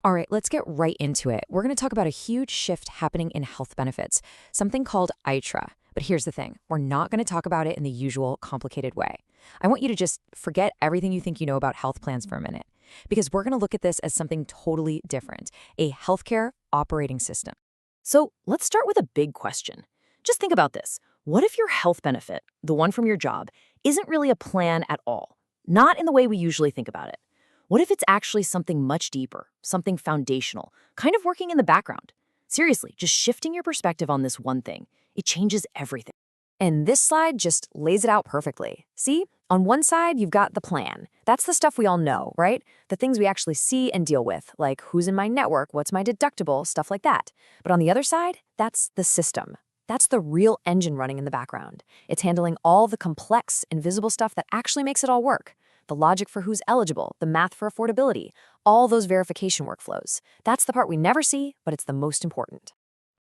All right, let's get right into it. We're going to talk about a huge shift happening in health benefits, something called ICHRA. But here's the thing, we're not going to talk about it in the usual complicated way. I want you to just forget everything you think you know about health plans for a minute, because we're going to look at this as something totally different, a healthcare operating system. So let's start with a big question. Just think about this. What if your health benefit, the one from your job, isn't really a plan at all? Not in the way we usually think about it. What if it's actually something much deeper, something foundational, kind of working in the background? Seriously, just shifting your perspective on this one thing, it changes everything. And this slide just lays it out perfectly. See? On one side, you've got the plan. That's the stuff we all know, right? The things we actually see and deal with, like who's in my network, what's my deductible, stuff like that. But on the other side, that's the system. That's the real engine running in the background. It's handling all the complex, invisible stuff that actually makes it all work. The logic for who's eligible, the math for affordability, all those verification workflows. That's the part we never see, but it's the most important.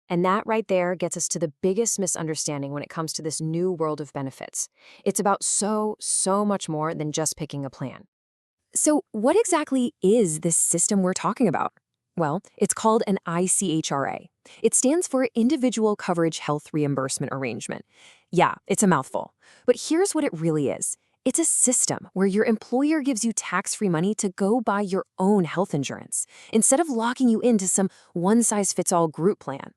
And that right there gets us to the biggest misunderstanding when it comes to this new world of benefits. It's about so much more than just picking a plan. So what exactly is this system we're talking about? Well, it's called an ICHRA. It stands for Individual Coverage Health Reimbursement Arrangement. Yeah, it's a mouthful. But here's what it really is. It's a system where your employer gives you tax-free money to go buy your own health insurance, instead of locking you into some one-size-fits-all group plan.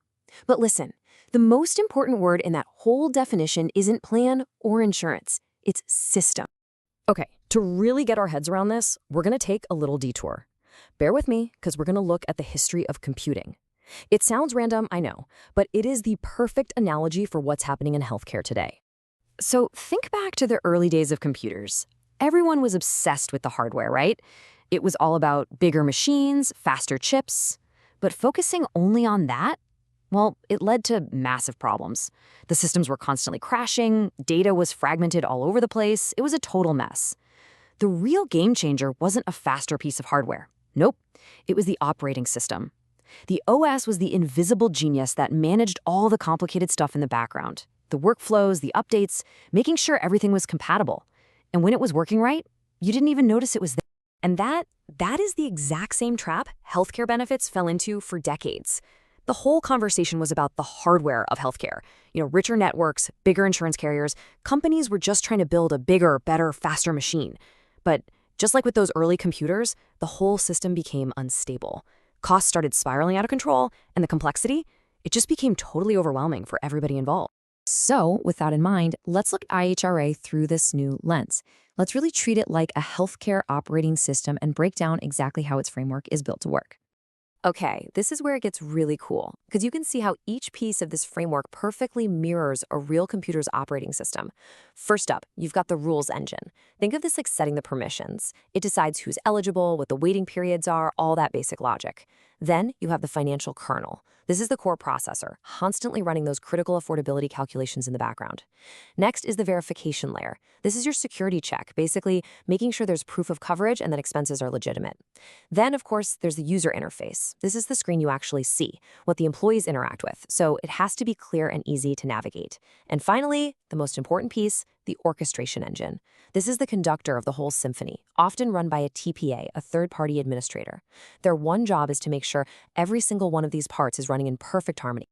But listen, the most important word in that whole definition isn't plan or insurance. It's system. Okay, to really get our heads around this, we're going to take a little detour. Bear with me, because we're going to look at the history of computing. It sounds random, I know, but it is the perfect analogy for what's happening in healthcare today. So think back to the early days of computers. Everyone was obsessed with the hardware, right? It was all about bigger machines, faster chips. But focusing only on that, well, it led to massive problems. The systems were constantly crashing, data was fragmented all over the place, it was a total mess. The real game changer wasn't a faster piece of hardware. Nope, it was the operating system. The OS was the invisible genius that managed all the complicated stuff in the background. The workflows, the updates, making sure everything was compatible. And when it was working right, you didn't even notice it was there. And that is the exact same trap healthcare benefits fell into for decades. The whole conversation was about the hardware of healthcare. Richer networks, bigger insurance carriers, companies were just trying to build a bigger, better, faster machine. But just like with those early computers, the whole system became unstable. Costs started spiraling out of control, and the complexity, it just became totally overwhelming for everybody involved. So, with that in mind, let's look at IHRA through this new lens. Let's really treat it like a healthcare operating system and break down exactly how its framework is built to work. Okay, this is where it gets really cool, because you can see how each piece of this framework perfectly mirrors a real computer's operating system. First up, you've got the rules engine. Think of this like setting the permissions. It decides who's eligible, what the waiting periods are, all that basic logic. Then you have the financial kernel. This is the core processor, constantly running those critical affordability calculations in the background. Next is the verification layer. This is your security check, basically making sure there's proof of coverage and that expenses are legitimate. Then, of course, there's the user interface. This is the screen you actually see, what the employees interact with, so it has to be clear and easy to navigate. And finally, the most important piece, the orchestration engine. This is the conductor of the whole symphony, often run by a TPA, a third-party administrator. Their one job is to make sure every single one of these parts is running in perfect harmony.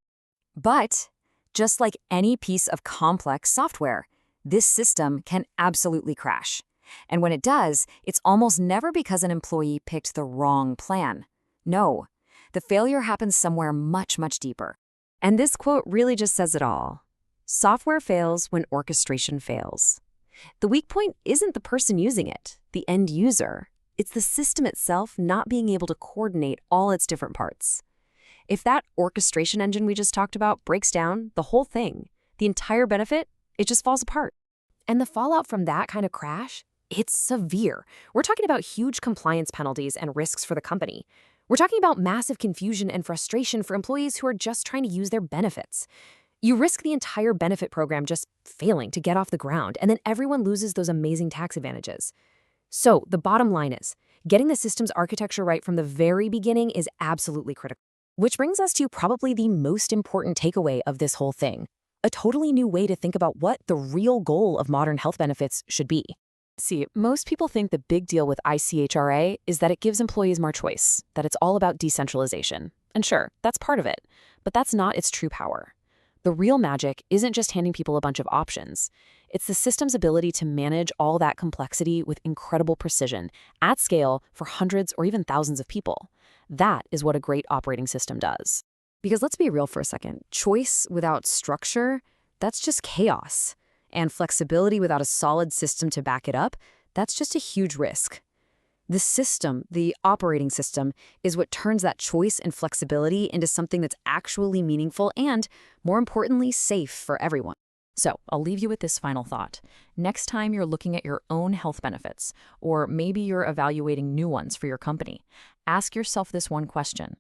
But just like any piece of complex software, this system can absolutely crash. And when it does, it's almost never because an employee picked the wrong plan. No, the failure happens somewhere much deeper. And this quote really just says it all. Software fails when orchestration fails. The weak point isn't the person using it, the end user. It's the system itself not being able to coordinate all its different parts. If that orchestration engine we just talked about breaks down, the whole thing, the entire benefit, it just falls apart. And the fallout from that kind of crash, it's severe. We're talking about huge compliance penalties and risks for the company. We're talking about massive confusion and frustration for employees who are just trying to use their benefits. You risk the entire benefit program just failing to get off the ground, and then everyone loses those amazing tax advantages. So the bottom line is, getting the system's architecture right from the very beginning is absolutely critical. Which brings us to probably the most important takeaway of this whole thing, a totally new way to think about what the real goal of modern health benefits should be. See, most people think the big deal with ICHRA is that it gives employees more choice, that it's all about decentralization. And sure, that's part of it, but that's not its true power. The real magic isn't just handing people a bunch of options. It's the system's ability to manage all that complexity with incredible precision, at scale, for hundreds or even thousands of people. That is what a great operating system does. Because let's be real for a second. Choice without structure, that's just chaos. And flexibility without a solid system to back it up, that's just a huge risk. The system, the operating system, is what turns that choice and flexibility into something that's actually meaningful and, more importantly, safe for everyone. So, I'll leave you with this final thought. Next time you're looking at your own health benefits, or maybe you're evaluating new ones for your company, ask yourself this one question.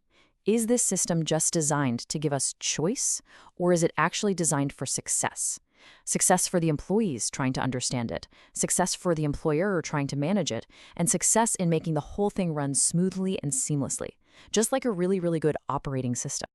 Is this system just designed to give us choice, or is it actually designed for success? Success for the employees trying to understand it, success for the employer trying to manage it, and success in making the whole thing run smoothly and seamlessly, just like a really, really good operating system.